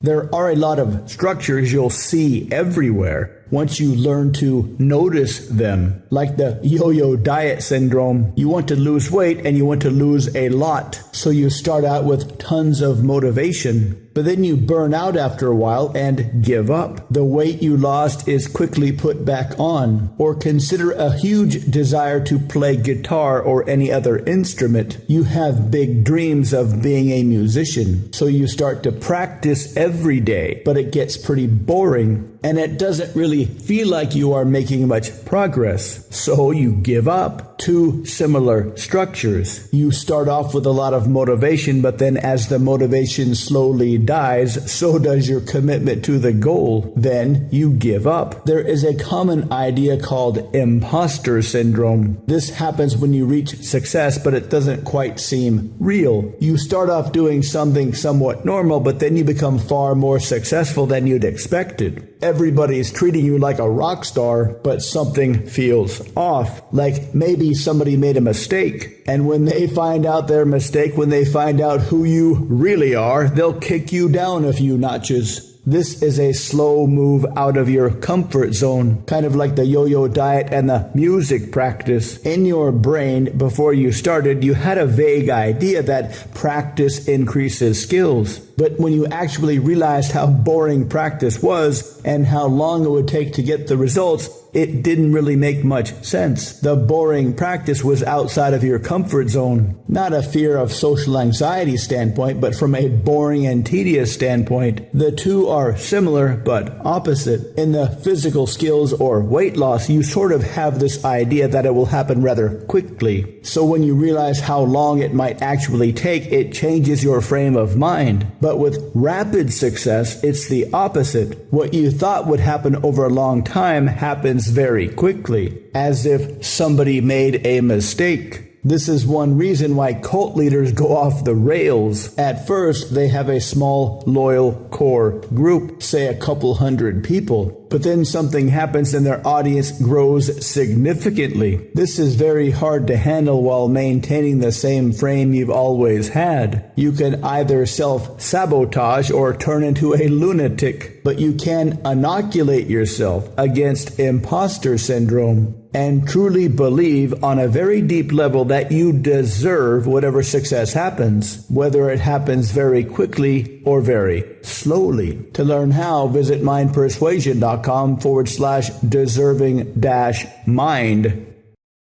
There are a lot of structures you'll see everywhere once you learn to notice them. Like the yo-yo diet syndrome, you want to lose weight and you want to lose a lot. So you start out with tons of motivation, but then you burn out after a while and give up. The weight you lost is quickly put back on. Or consider a huge desire to play guitar or any other instrument. You have big dreams of being a musician, so you start to practice every day, but it gets pretty boring and it doesn't really feel like you are making much progress. So you give up. Two similar structures. You start off with a lot of motivation, but then as the motivation slowly dies, so does your commitment to the goal. Then you give up. There is a common idea called imposter syndrome. This happens when you reach success, but it doesn't quite seem real. You start off doing something somewhat normal, but then you become far more successful than you'd expected. Everybody's treating you like a rock star, but something feels off. Like maybe somebody made a mistake. And when they find out their mistake, when they find out who you really are, they'll kick you down a few notches. This is a slow move out of your comfort zone, kind of like the yo-yo diet and the music practice. In your brain, before you started, you had a vague idea that practice increases skills. But when you actually realized how boring practice was and how long it would take to get the results, it didn't really make much sense. The boring practice was outside of your comfort zone. Not a fear of social anxiety standpoint, but from a boring and tedious standpoint. The two are similar but opposite. In the physical skills or weight loss, you sort of have this idea that it will happen rather quickly. So when you realize how long it might actually take, it changes your frame of mind. But with rapid success, it's the opposite. What you thought would happen over a long time happens very quickly, as if somebody made a mistake. This is one reason why cult leaders go off the rails. At first, they have a small, loyal core group, say a couple hundred people. But then something happens and their audience grows significantly. This is very hard to handle while maintaining the same frame you've always had. You can either self-sabotage or turn into a lunatic, but you can inoculate yourself against imposter syndrome and truly believe on a very deep level that you deserve whatever success happens, whether it happens very quickly or very slowly. To learn how, visit mindpersuasion.com/deserving-mind.